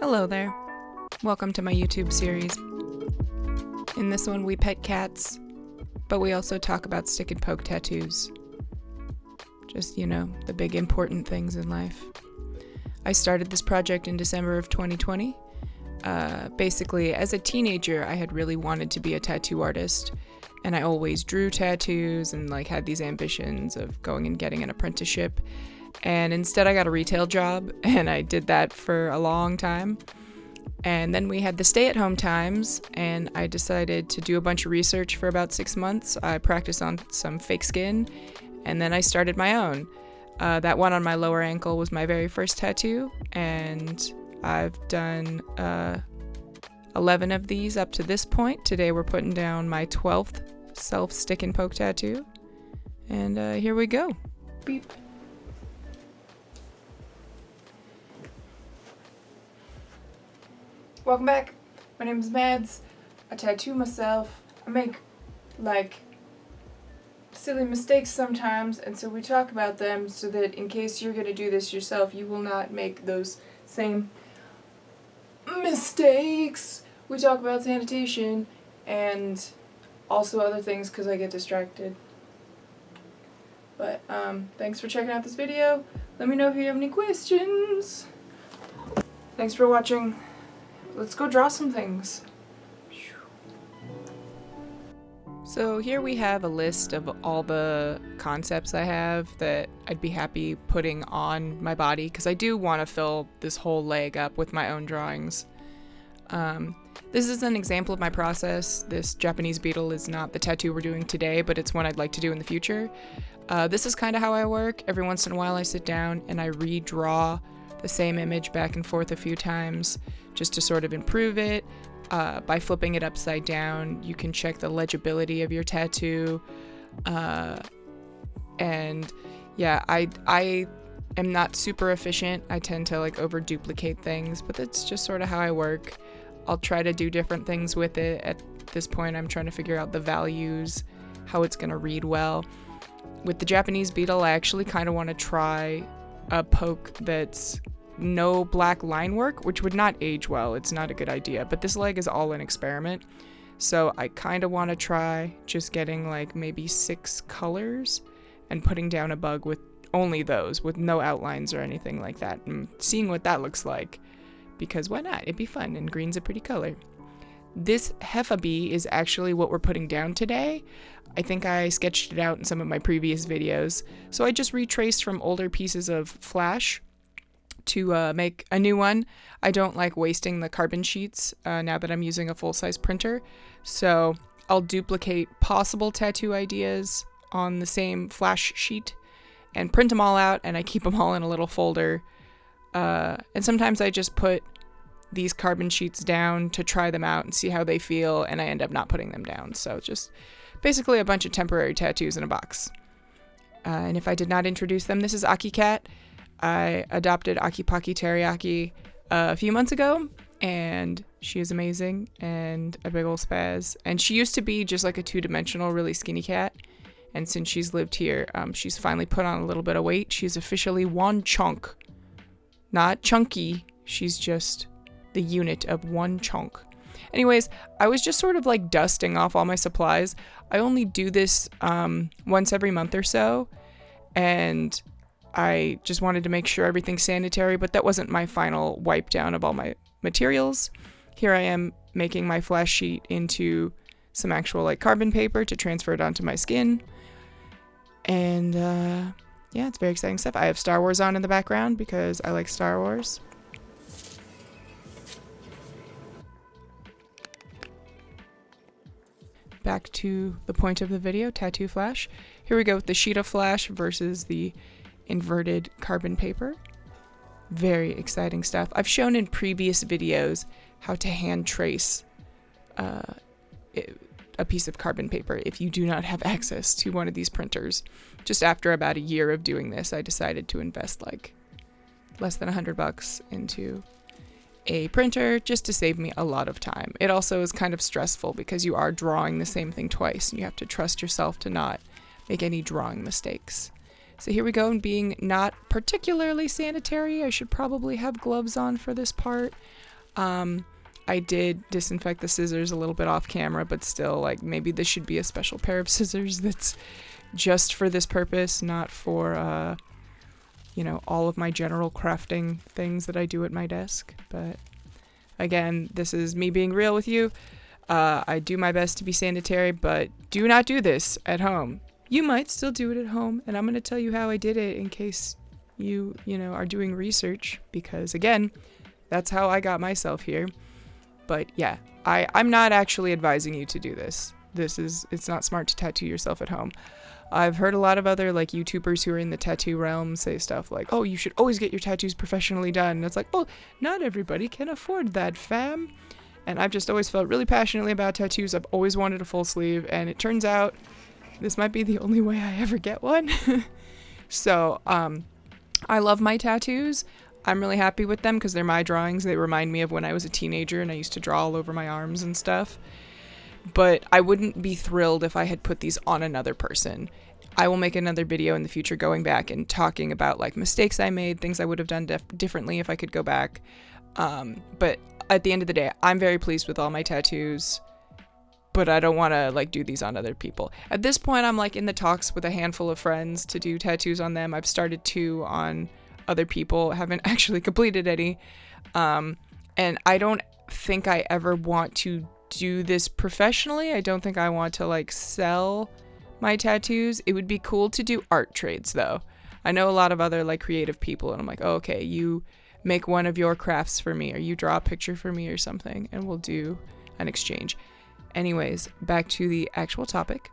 Hello there. Welcome to my YouTube series. In this one we pet cats, but we also talk about stick and poke tattoos. Just, the big important things in life. I started this project in December of 2020. Basically, as a teenager, I had really wanted to be a tattoo artist, and I always drew tattoos and had these ambitions of going and getting an apprenticeship. And instead I got a retail job, and I did that for a long time. And then we had the stay-at-home times, and I decided to do a bunch of research for about 6 months. I practiced on some fake skin, and then I started my own. That one on my lower ankle was my very first tattoo, and I've done 11 of these up to this point. Today we're putting down my 12th self stick and poke tattoo. And here we go. Beep. Welcome back. My name is Mads. I tattoo myself. I make silly mistakes sometimes, and so we talk about them so that in case you're going to do this yourself, you will not make those same mistakes. We talk about sanitation and also other things because I get distracted. But thanks for checking out this video. Let me know if you have any questions. Thanks for watching. Let's go draw some things. So here we have a list of all the concepts I have that I'd be happy putting on my body, because I do want to fill this whole leg up with my own drawings. This is an example of my process. This Japanese beetle is not the tattoo we're doing today, but it's one I'd like to do in the future. This is kind of how I work. Every once in a while I sit down and I redraw the same image back and forth a few times just to sort of improve it. By flipping it upside down, you can check the legibility of your tattoo. And yeah, I am not super efficient. I tend to over duplicate things, but that's just sort of how I work. I'll try to do different things with it. At this point, I'm trying to figure out the values, how it's going to read well. With the Japanese beetle, I actually kind of want to try a poke that's no black line work, which would not age well. It's not a good idea, but this leg is all an experiment, so I kind of want to try just getting maybe 6 colors and putting down a bug with only those, with no outlines or anything like that, and seeing what that looks like, because why not? It'd be fun, and green's a pretty color. This heffabee is actually what we're putting down today. I think I sketched it out in some of my previous videos, so I just retraced from older pieces of flash to make a new one. I don't like wasting the carbon sheets now that I'm using a full-size printer, so I'll duplicate possible tattoo ideas on the same flash sheet and print them all out, and I keep them all in a little folder. And sometimes I just put these carbon sheets down to try them out and see how they feel, and I end up not putting them down. So just basically a bunch of temporary tattoos in a box. And if I did not introduce them, this is Aki Cat. I adopted Aki Paki Teriyaki a few months ago, and she is amazing and a big old spaz. And she used to be just a 2-dimensional, really skinny cat. And since she's lived here, she's finally put on a little bit of weight. She's officially one chunk. Not chunky. She's just the unit of one chunk. Anyways, I was just sort of dusting off all my supplies. I only do this once every month or so, and I just wanted to make sure everything's sanitary, but that wasn't my final wipe down of all my materials. Here I am making my flash sheet into some actual carbon paper to transfer it onto my skin. And yeah, it's very exciting stuff. I have Star Wars on in the background because I like Star Wars. Back to the point of the video, tattoo flash. Here we go with the sheet of flash versus the inverted carbon paper. Very exciting stuff. I've shown in previous videos how to hand trace a piece of carbon paper if you do not have access to one of these printers. Just after about a year of doing this, I decided to invest less than $100 into a printer just to save me a lot of time. It also is kind of stressful because you are drawing the same thing twice and you have to trust yourself to not make any drawing mistakes. So here we go, and being not particularly sanitary, I should probably have gloves on for this part. I did disinfect the scissors a little bit off camera, but still, like, maybe this should be a special pair of scissors that's just for this purpose, not for, you know, all of my general crafting things that I do at my desk. But again, this is me being real with you. I do my best to be sanitary, but do not do this at home. You might still do it at home, and I'm going to tell you how I did it in case you know, are doing research, because again, that's how I got myself here. But yeah, I'm not actually advising you to do this. It's not smart to tattoo yourself at home. I've heard a lot of other like YouTubers who are in the tattoo realm say stuff like, oh, you should always get your tattoos professionally done. And it's like, well, not everybody can afford that, fam. And I've just always felt really passionately about tattoos. I've always wanted a full sleeve, and it turns out this might be the only way I ever get one. So, I love my tattoos. I'm really happy with them because they're my drawings. They remind me of when I was a teenager and I used to draw all over my arms and stuff. But I wouldn't be thrilled if I had put these on another person. I will make another video in the future going back and talking about like mistakes I made, things I would have done differently if I could go back. But at the end of the day, I'm very pleased with all my tattoos, but I don't want to like do these on other people. At this point, I'm like in the talks with a handful of friends to do tattoos on them. I've started 2 on other people, haven't actually completed any. And I don't think I ever want to do this professionally. I don't think I want to like sell my tattoos. It would be cool to do art trades though. I know a lot of other like creative people, and I'm like, oh, okay, you make one of your crafts for me, or you draw a picture for me or something, and we'll do an exchange. Anyways, back to the actual topic.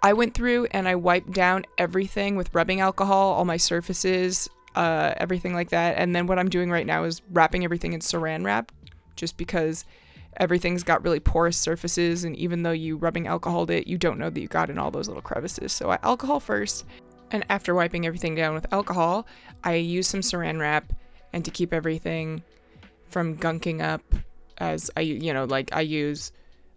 I went through and I wiped down everything with rubbing alcohol, all my surfaces, everything like that. And then what I'm doing right now is wrapping everything in saran wrap, just because everything's got really porous surfaces, and even though you rubbing alcoholed it, you don't know that you got in all those little crevices. So I alcohol first, and after wiping everything down with alcohol, I use some saran wrap, and to keep everything from gunking up, as I use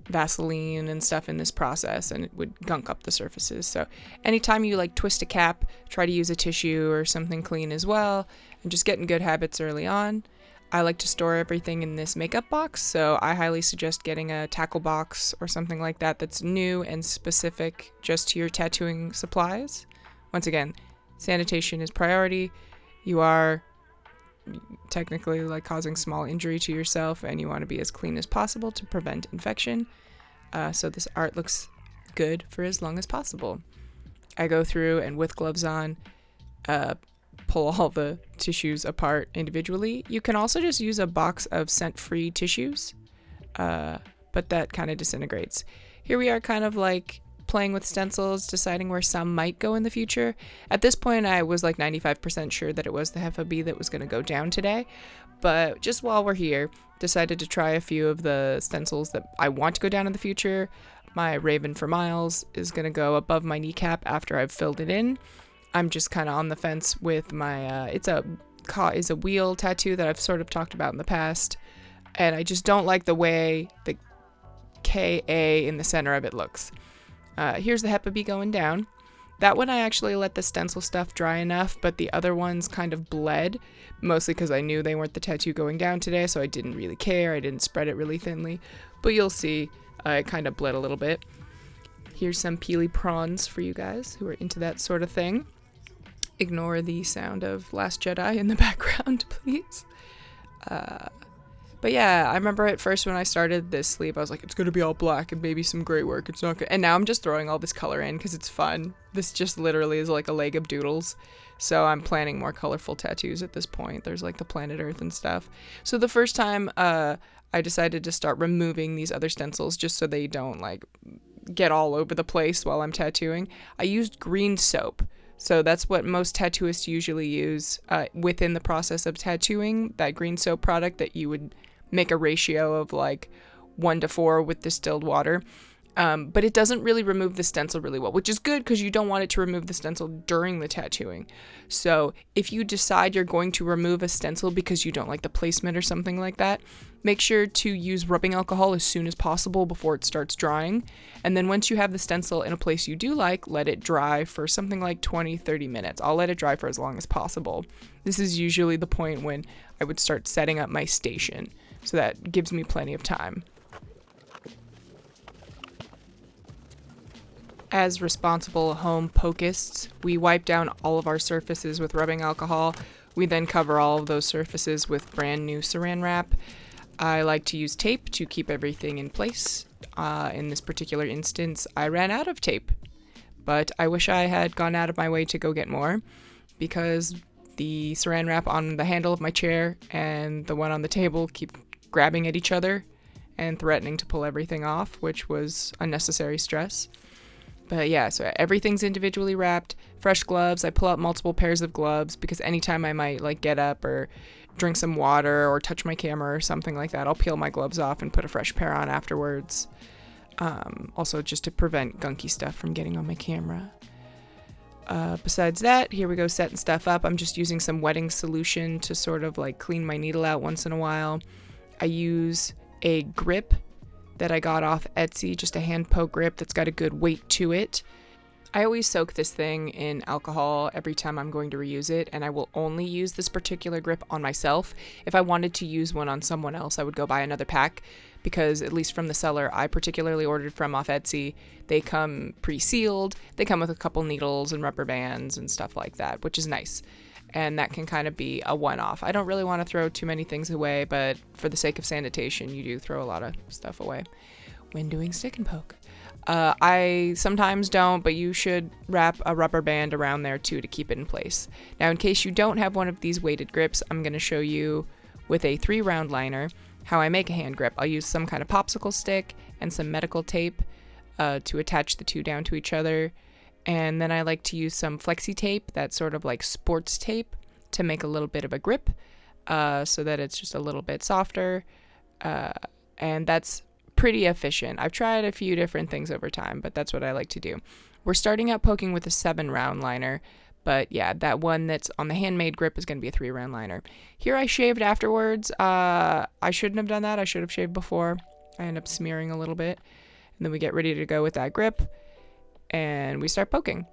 Vaseline and stuff in this process, and it would gunk up the surfaces. So anytime you like twist a cap, try to use a tissue or something clean as well, and just getting good habits early on. I like to store everything in this makeup box, so I highly suggest getting a tackle box or something like that that's new and specific just to your tattooing supplies. Once again, sanitation is priority. You are technically like causing small injury to yourself, and you want to be as clean as possible to prevent infection. So this art looks good for as long as possible. I go through and with gloves on, pull all the tissues apart individually. You can also just use a box of scent-free tissues, but that kind of disintegrates. Here we are kind of like playing with stencils, deciding where some might go in the future. At this point, I was like 95% sure that it was the heffabee that was going to go down today, but just while we're here, decided to try a few of the stencils that I want to go down in the future. My Raven for Miles is going to go above my kneecap after I've filled it in. I'm just kind of on the fence with my, it's a wheel tattoo that I've sort of talked about in the past, and I just don't like the way the KA in the center of it looks. Here's the heffabee going down. That one I actually let the stencil stuff dry enough, but the other ones kind of bled, mostly because I knew they weren't the tattoo going down today, so I didn't really care. I didn't spread it really thinly, but you'll see it kind of bled a little bit. Here's some peely prawns for you guys who are into that sort of thing. Ignore the sound of Last Jedi in the background, please. But yeah, I remember at first when I started this sleeve, I was like, it's going to be all black and maybe some gray work. It's not good. And now I'm just throwing all this color in because it's fun. This just literally is like a leg of doodles. So I'm planning more colorful tattoos at this point. There's like the planet Earth and stuff. So the first time I decided to start removing these other stencils just so they don't like get all over the place while I'm tattooing, I used green soap. So that's what most tattooists usually use within the process of tattooing, that green soap product that you would make a ratio of like 1:4 with distilled water. But it doesn't really remove the stencil really well, which is good because you don't want it to remove the stencil during the tattooing. So if you decide you're going to remove a stencil because you don't like the placement or something like that, make sure to use rubbing alcohol as soon as possible before it starts drying. And then once you have the stencil in a place you do like, let it dry for something like 20-30 minutes. I'll let it dry for as long as possible. This is usually the point when I would start setting up my station. So that gives me plenty of time. As responsible home pokists, we wipe down all of our surfaces with rubbing alcohol. We then cover all of those surfaces with brand new saran wrap. I like to use tape to keep everything in place. In this particular instance, I ran out of tape, but I wish I had gone out of my way to go get more, because the saran wrap on the handle of my chair and the one on the table keep grabbing at each other and threatening to pull everything off, which was unnecessary stress. But yeah, so everything's individually wrapped. Fresh gloves. I pull out multiple pairs of gloves because anytime I might like get up or drink some water or touch my camera or something like that, I'll peel my gloves off and put a fresh pair on afterwards. Also just to prevent gunky stuff from getting on my camera. Besides that, here we go setting stuff up. I'm just using some wetting solution to sort of like clean my needle out once in a while. I use a grip that I got off Etsy, just a hand poke grip that's got a good weight to it. I always soak this thing in alcohol every time I'm going to reuse it, and I will only use this particular grip on myself. If I wanted to use one on someone else, I would go buy another pack, because at least from the seller I particularly ordered from off Etsy, they come pre-sealed. They come with a couple needles and rubber bands and stuff like that, which is nice. And that can kind of be a one-off. I don't really want to throw too many things away, but for the sake of sanitation, you do throw a lot of stuff away when doing stick and poke. I sometimes don't, but you should wrap a rubber band around there too to keep it in place. Now, in case you don't have one of these weighted grips, I'm going to show you with a 3-round liner how I make a hand grip. I'll use some kind of popsicle stick and some medical tape to attach the two down to each other. And then I like to use some flexi tape, that's sort of like sports tape, to make a little bit of a grip so that it's just a little bit softer. And that's pretty efficient. I've tried a few different things over time, but that's what I like to do. We're starting out poking with a 7-round liner, but yeah, that one that's on the handmade grip is going to be a 3-round liner. Here I shaved afterwards. I shouldn't have done that. I should have shaved before. I end up smearing a little bit. And then we get ready to go with that grip, and we start poking.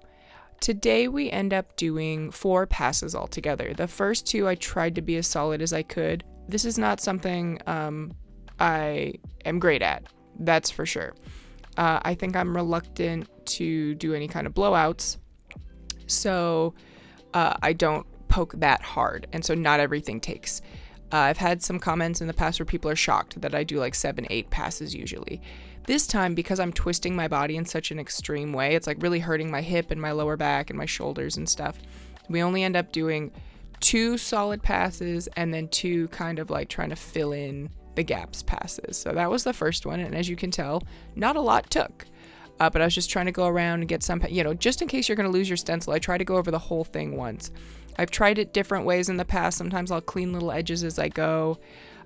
Today we end up doing 4 passes altogether. The first 2 I tried to be as solid as I could. This is not something I am great at, that's for sure. I think I'm reluctant to do any kind of blowouts, so I don't poke that hard, and so not everything takes. I've had some comments in the past where people are shocked that I do like 7-8 passes usually. This time, because I'm twisting my body in such an extreme way, it's like really hurting my hip and my lower back and my shoulders and stuff. We only end up doing 2 solid passes and then 2 kind of like trying to fill in the gaps passes. So that was the first one, and as you can tell, not a lot took. But I was just trying to go around and get some, just in case you're going to lose your stencil, I try to go over the whole thing once. I've tried it different ways in the past. Sometimes I'll clean little edges as I go.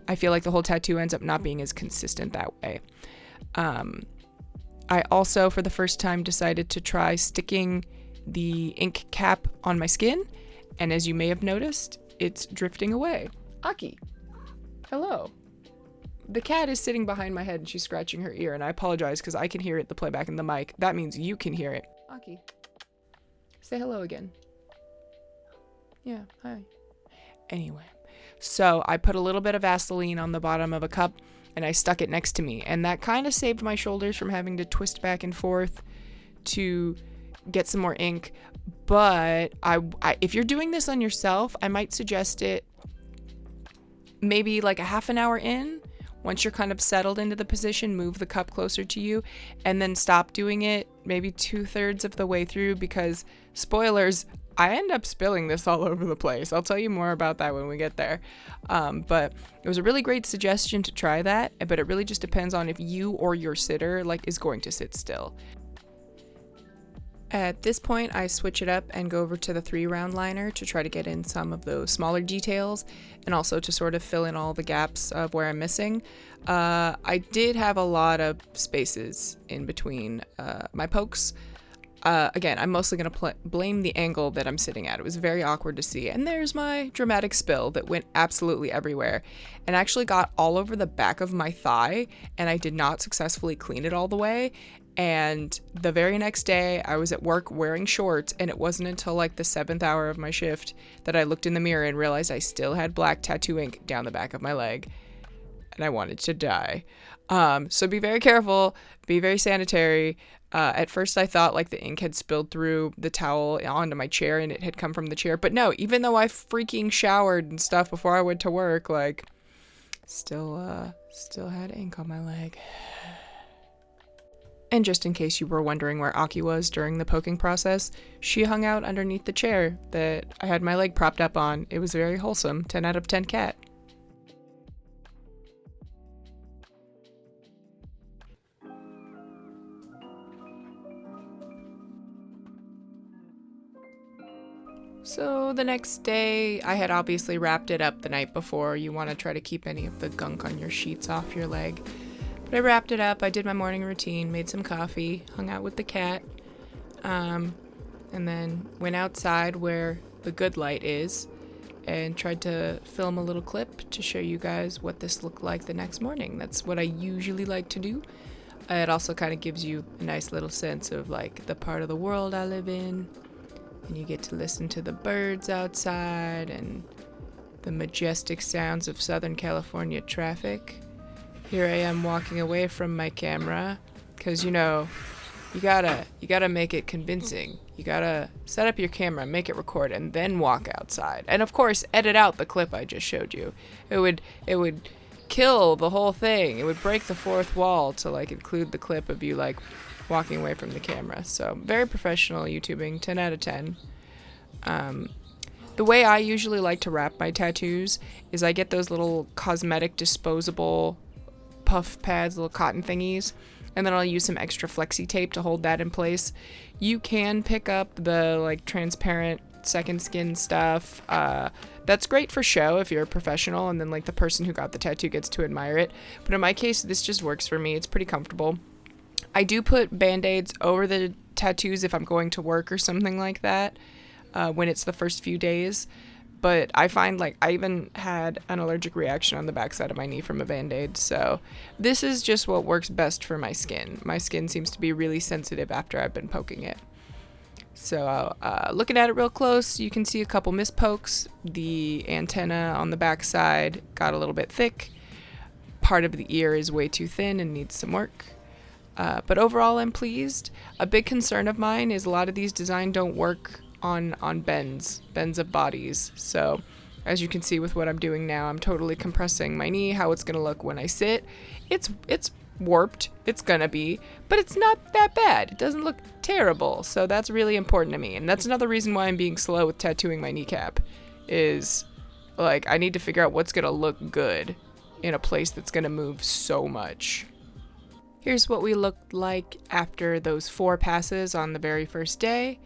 I feel like the whole tattoo ends up not being as consistent that way. I also, for the first time, decided to try sticking the ink cap on my skin, and as you may have noticed, it's drifting away. Aki, hello. The cat is sitting behind my head and she's scratching her ear, and I apologize because I can hear it, the playback in the mic. That means you can hear it. Aki, say hello again. Yeah, hi. Anyway, so I put a little bit of Vaseline on the bottom of a cup and I stuck it next to me, and that kind of saved my shoulders from having to twist back and forth to get some more ink. But if you're doing this on yourself, I might suggest it maybe like a half an hour in. Once you're kind of settled into the position, move the cup closer to you, and then stop doing it maybe 2/3 of the way through, because spoilers, I end up spilling this all over the place. I'll tell you more about that when we get there. But it was a really great suggestion to try that, but it really just depends on if you or your sitter is going to sit still. At this point, I switch it up and go over to the 3-round liner to try to get in some of those smaller details, and also to sort of fill in all the gaps of where I'm missing. I did have a lot of spaces in between my pokes. Again, I'm mostly going to blame the angle that I'm sitting at. It was very awkward to see. And there's my dramatic spill that went absolutely everywhere and actually got all over the back of my thigh, and I did not successfully clean it all the way. And the very next day, I was at work wearing shorts, and it wasn't until like the 7th hour of my shift that I looked in the mirror and realized I still had black tattoo ink down the back of my leg. and I wanted to die. So be very careful, be very sanitary. At first I thought like the ink had spilled through the towel onto my chair and it had come from the chair. But no, even though I freaking showered and stuff before I went to work, like still had ink on my leg. And just in case you were wondering where Aki was during the poking process, she hung out underneath the chair that I had my leg propped up on. It was very wholesome. 10 out of 10 cat. So the next day, I had obviously wrapped it up the night before. You want to try to keep any of the gunk on your sheets off your leg. But I wrapped it up, I did my morning routine, made some coffee, hung out with the cat, and then went outside where the good light is and tried to film a little clip to show you guys what this looked like the next morning. That's what I usually like to do. It also kind of gives you a nice little sense of like the part of the world I live in. And you get to listen to the birds outside and the majestic sounds of Southern California traffic. Here I am walking away from my camera because, you know, you gotta make it convincing. You gotta set up your camera, make it record, and then walk outside. And of course, edit out the clip I just showed you. It would kill the whole thing. It would break the fourth wall to like include the clip of you like walking away from the camera. So very professional YouTubing, 10 out of 10. The way I usually like to wrap my tattoos is I get those little cosmetic disposable puff pads, little cotton thingies, and then I'll use some extra flexi tape to hold that in place. You can pick up the like transparent second skin stuff. That's great for show if you're a professional and then like the person who got the tattoo gets to admire it. But in my case, this just works for me. It's pretty comfortable. I do put band-aids over the tattoos if I'm going to work or something like that when it's the first few days. But I find like I even had an allergic reaction on the backside of my knee from a band-aid. So this is just what works best for my skin. My skin seems to be really sensitive after I've been poking it. So looking at it real close, you can see a couple mispokes. The antenna on the backside got a little bit thick. Part of the ear is way too thin and needs some work. But overall, I'm pleased. A big concern of mine is a lot of these designs don't work on bends of bodies. So as you can see with what I'm doing now, I'm totally compressing my knee, how it's going to look when I sit. It's warped, it's going to be, but it's not that bad. It doesn't look terrible. So that's really important to me. And that's another reason why I'm being slow with tattooing my kneecap is like I need to figure out what's going to look good in a place that's going to move so much. Here's what we looked like after those 4 passes on the very first day,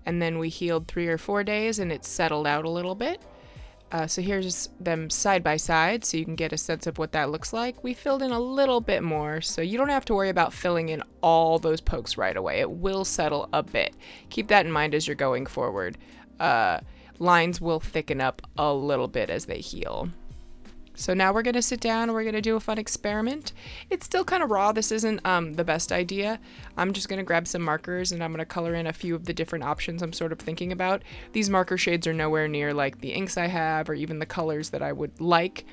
and then we healed 3 or 4 days and it settled out a little bit. So here's them side by side so you can get a sense of what that looks like. We filled in a little bit more, so you don't have to worry about filling in all those pokes right away. It will settle a bit. Keep that in mind as you're going forward. Lines will thicken up a little bit as they heal. So now we're going to sit down and we're going to do a fun experiment. It's still kind of raw. This isn't the best idea. I'm just going to grab some markers and I'm going to color in a few of the different options I'm sort of thinking about. These marker shades are nowhere near like the inks I have or even the colors that I would like.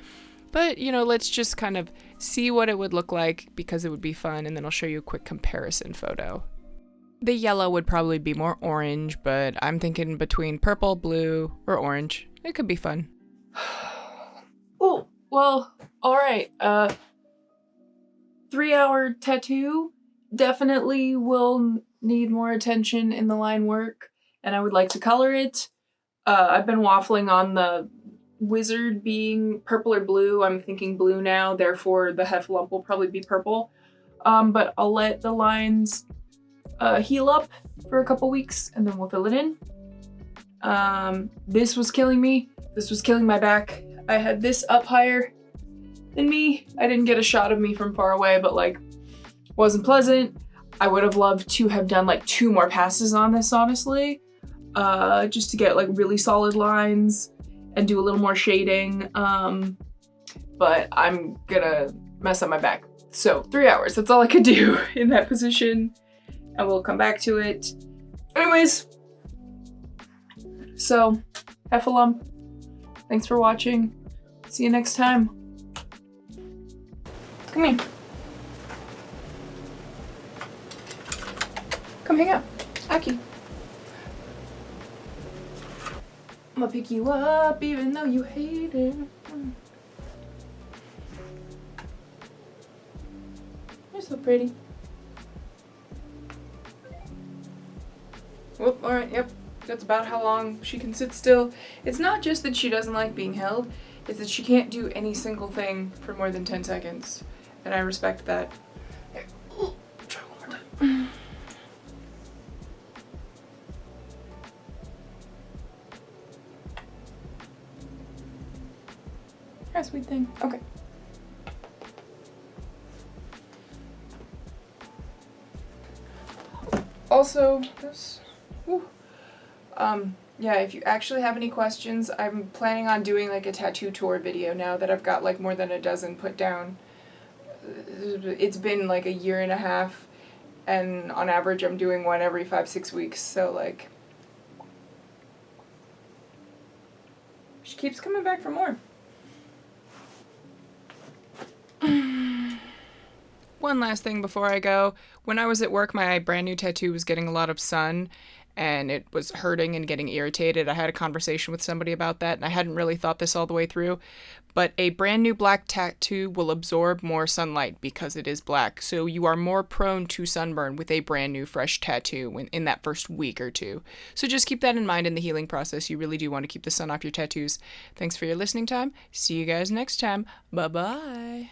But, you know, let's just kind of see what it would look like because it would be fun, and then I'll show you a quick comparison photo. The yellow would probably be more orange, but I'm thinking between purple, blue, or orange. It could be fun. Oh, well, all right. 3-hour tattoo definitely will need more attention in the line work, and I would like to color it. I've been waffling on the wizard being purple or blue. I'm thinking blue now, therefore the Heffalump will probably be purple. But I'll let the lines heal up for a couple weeks, and then we'll fill it in. This was killing me. This was killing my back. I had this up higher than me. I didn't get a shot of me from far away, but like, wasn't pleasant. I would have loved to have done like 2 more passes on this, honestly, just to get like really solid lines and do a little more shading. But I'm gonna mess up my back. So 3 hours, that's all I could do in that position, and we'll come back to it. Anyways, so Heffalump, thanks for watching. See you next time. Come here. Come hang out. Aki. I'm gonna pick you up even though you hate it. You're so pretty. Whoop, alright, yep. That's about how long she can sit still. It's not just that she doesn't like being held, it's that she can't do any single thing for more than 10 seconds. And I respect that. Ooh, try one more time. Hi, sweet thing. Okay. Also, this, yeah, if you actually have any questions, I'm planning on doing like a tattoo tour video now that I've got like more than a dozen put down. It's been like a year and a half, and on average I'm doing one every 5-6 weeks, so like, she keeps coming back for more. One last thing before I go. When I was at work, my brand new tattoo was getting a lot of sun and it was hurting and getting irritated. I had a conversation with somebody about that and I hadn't really thought this all the way through. But a brand new black tattoo will absorb more sunlight because it is black. So you are more prone to sunburn with a brand new fresh tattoo in that first week or two. So just keep that in mind in the healing process. You really do want to keep the sun off your tattoos. Thanks for your listening time. See you guys next time. Bye-bye.